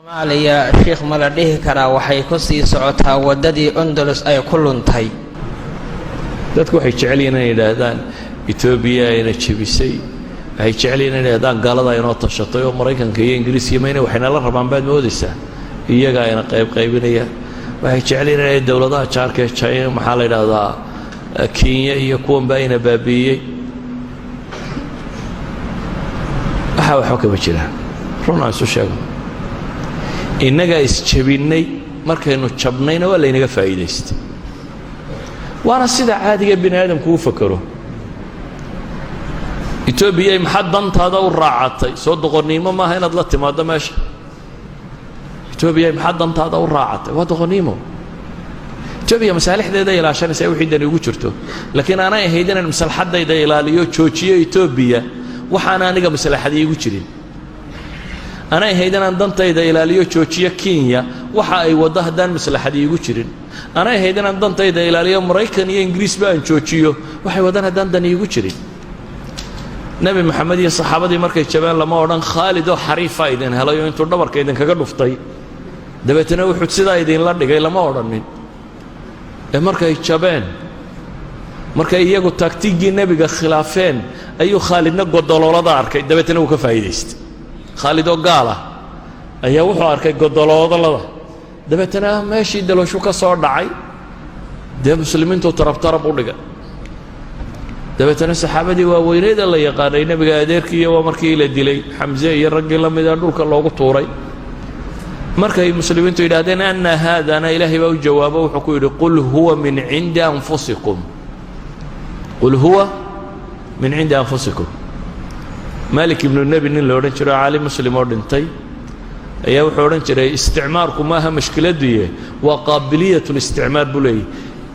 Soomaaliya sheekh ma la dhihi karaa waxay ku sii socotaa wadadii Andalus ay ku luntay. dadku waxay jecel yihiin inay yiraahdaan Ethiopia ayna jabisay, waxay jecel yihiin inay yiraahdaan gaalada inoo tashatay oo Mareykanka iyo Ingiriiska meena waxayna la rabaan baad moodaysaa iyaga ayna qaybinaya. waxay jecel yihiin inay dawladaha jaarka China maxaa la yiraahdaa Kenya iyo kuwan bayna baabiyay. waxa ka jira runaa soo sheego innaga isjabinay markaynu jabnayna waa laynaga faa'iidaystay. waana sida caadiga bini aadamku u fakaro. Ethiopia maxad dantaada u raacatay soo doqonnimo maaha inaad la timaado meesha. Ethiopia maxad dantaada u raacatay waa doqonnimo. Ethiopia masaalixdeeda ilaashanaysa wixii dan ugu jirto, laakiin ana ahayd inaan maslaxadayda ilaaliyo joojiyo Ethiopia waxaana aniga maslaxadii igu jirin. ana ahayd inaan dantayda ilaaliyo joojiyo Kenya waxa ay wada hadaan maslaxadii igu jirin. ana ahayd inaan dantayda ilaaliyo Mareykan iyo Ingiriis baan joojiyo waxay wadaan hadaan dan igu jirin. Nabi Maxamed iyo saxaabadii markay jabeen lama oran Khalid oo xariifa idin helayo intuu dhabarka idin kaga dhuftay dabeetana wuxuu sidaa idin la dhigay lama oranin. markay jabeen markay iyagu taktiigii nabiga khilaafeen ayuu Khalidna godololada arkay dabeetana uu ka faa'iideystay. Khalid oo gaala ayaa wuxuu arkay godololada dabeetana meeshii dalosho ka soo dhacay muslimiintu tarab u dhigay. dabeetana saxaabadii waa weyneed la yaqaanay nabiga adeerkii waa markii la dilay Xamza iyo raggii la mid ah dhulka loogu tuuray. markay muslimiintu yiraahdeen anna haadana ilaahi baa u jawaabo wuxuu ku yiri qul huwa min indi anfusikum qul huwa min indi anfusikum. مالك ابن النبي nin la oran jiro caalim muslim oo dhintay ayaa wuxuu oran jiray isticmaarku ma aha mushkiladii waa qaabiliyatul isticmaar bulay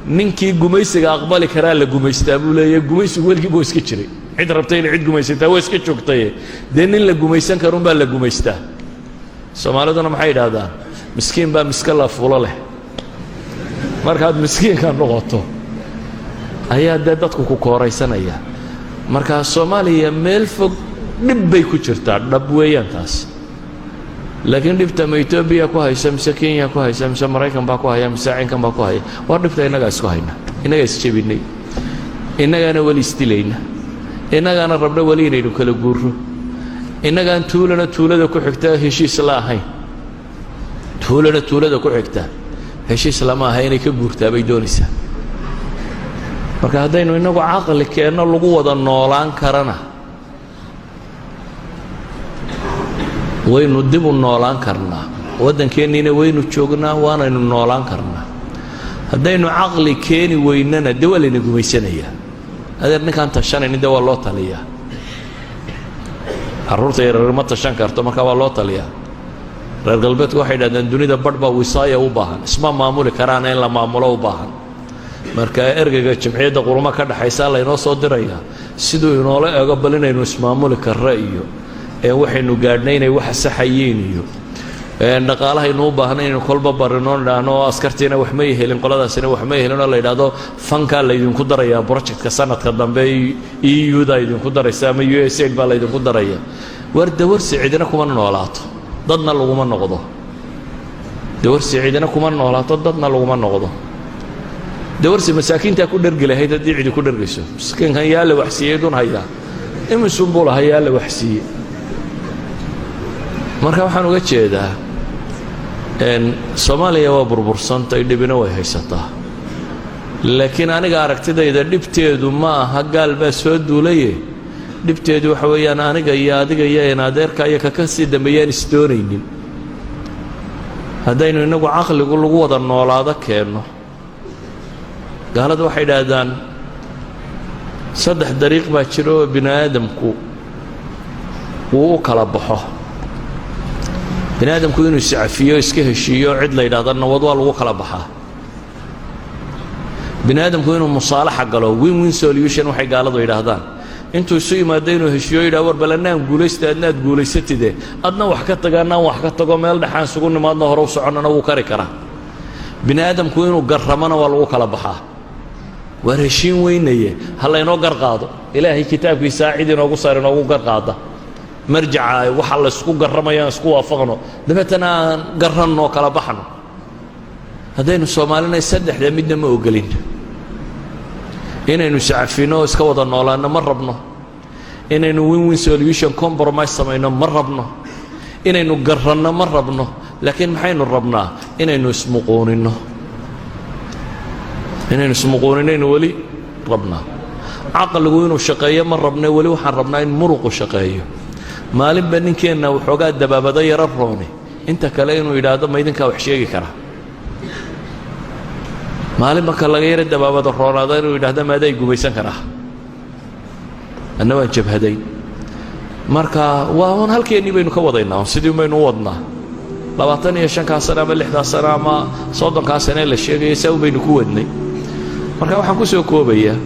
ninkii gumaysiga aqbali karaa la gumaystaa bulay gumaysigu walkii buu iska jiray cid rabtay in cid gumaysataa way iska joogtay nin la gumaysan karo baa la gumaystaa. Soomaaliduna maxay yiraahdaan miskiin baa miska la fuulo leh. markaad miskiinka noqoto ayaa dadku ku kooraysanaya. marka Soomaaliya meel fog dhib bay ku jirtaa dhab weeyaan taas. laakiin dhibta Ethiopia ku haysa mise Kenya ku haysa mise Mareykan baa ku haya mise Cinkan baa ku haya waa dhibta inaga isku hayna inaga isjabinay inagana wali istilayna inagana rabna wali inaynu kala guurro inagaan tuulada ku xigta heshiis la ahayn tuulada ku xigta heshiis lama ahayn inay ka guurtaa bay doonaysaa. marka haddaynu inagu aqal keenno lagu wada noolaan karana waynu dib u noolaan karnaa waddankeennina waynu joognaa waanaynu noolaan karnaa. haddaynu aqli keeni weynana dee waa layna gumaysanayaa. adeer ninkaan tashanaynin dee waa loo taliyaa. carruurta yaryar ma tashan karto marka waa loo taliyaa. reer galbeedku waxay yidhahdeen dunida badh baa wisaaya u baahan isma maamuli karaana in la maamulo u baahan. marka ergeyga jimciyadda qurmo ka dhaxaysa la inoo soo diraya sidoo inoola eego bal inaynu ismaamuli karra iyo waxaynu gaadhnay inay wax saxayeen iyo dhaqaalahaynu u baahnay inaynu kolba barino dhaano askartiina wax ma yeelin qoladaasina wax ma yeelin oo la yiraahdo fanka la idinku daraya projectka sanadka dambe EU-da idinku daraysa ama USAID baa la idinku daraya. warsi cidina kuma noolaato dadna laguma noqdo. warsi cidina kuma noolaato dadna laguma noqdo. دورسي مساكين تاكل درجله هيدا دي عيد كل درجسو مسكين كان ياله وحسيه دون هيا إما سنبوله هيا له وحسيه مركب حنو جتشيدا إن سوماليا وبربرسان تيجي بنوي هيستا لكن أنا قاركت ده إذا دبتيدو ما هقال بس ودوليه دبتيدو حوي أنا جاي نادر كايا ككسي دميان ستورين هذين إنه عقل يقول قوة النولاده كأنه قالت waxay dhaadaan saddex dariiq baa jiro bini aadamku uu kala baxo. bini aadamku inuu iscafiyo iska heshiiyo cid la yiraahdo nabad waa lagu kala baxaa. bini aadamku inuu musaalaxa galo win-win solution waxay gaaladu yiraahdaan intuu isu yimaado inuu heshiiyo yiraahdo war balanaan guulaysta adnaad guulaysatide adna wax ka tagaana wax ka tago meel dhaxaan sugu nimaadna hore u soconana wuu kari karaa. bini aadamku inuu garramana waa lagu kala baxaa. ورشين وينيه هلا ينو قرقاضو إلهي كتابك ساعد ينو قصار ينو قرقاضة marjaca waxa la isku garramayaan isku waafaqno dabeetana aan garanno kala baxno haddaynu soomaalinay saddexda midna ma ogolin inaynu iscafino iska wada noolaano ma rabno inaynu win-win solution compromise samayno ma rabno inaynu garanno ma rabno laakiin maxaynu rabnaa inaynu ismuquuninno inaynu weli rabnaa caqligu inuu shaqeeyo ma rabne weli waxaan rabnaa in muruqu shaqeeyo maalinba ninkeenna waxoogaa dabaabado yaro rooni inta kale inuu yidhaahdo ma idinkaa wax sheegi karaa maalin marka laga yaro dabaabado roonaado inuu yidhaahdo maaday gumaysan karaa anna waan jabhaday marka waa un halkeennii baynu ka wadaynaa sidii baynu u wadnaa 25 sano ama 60 sano ama 30 sano la sheegay saa baynu ku wadnay marka waxaan ku soo koobayaa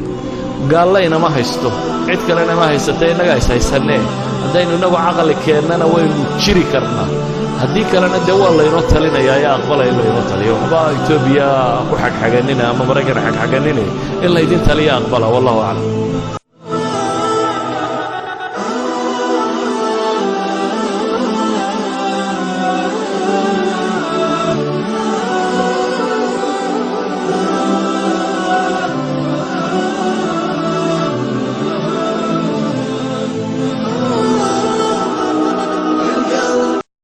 gaallayna ma haysto cid kalena ma haysatay inaga haysanee haddaynu inagu caqli keennana waynu jiri karnaa haddii kalena dee waa laynoo talinayaa ee aqbalaya in laynoo taliyo waxba Itoobiya ku xagxaganina ama Maraykan xagxaganina in laydin taliya aqbala wallahu aclam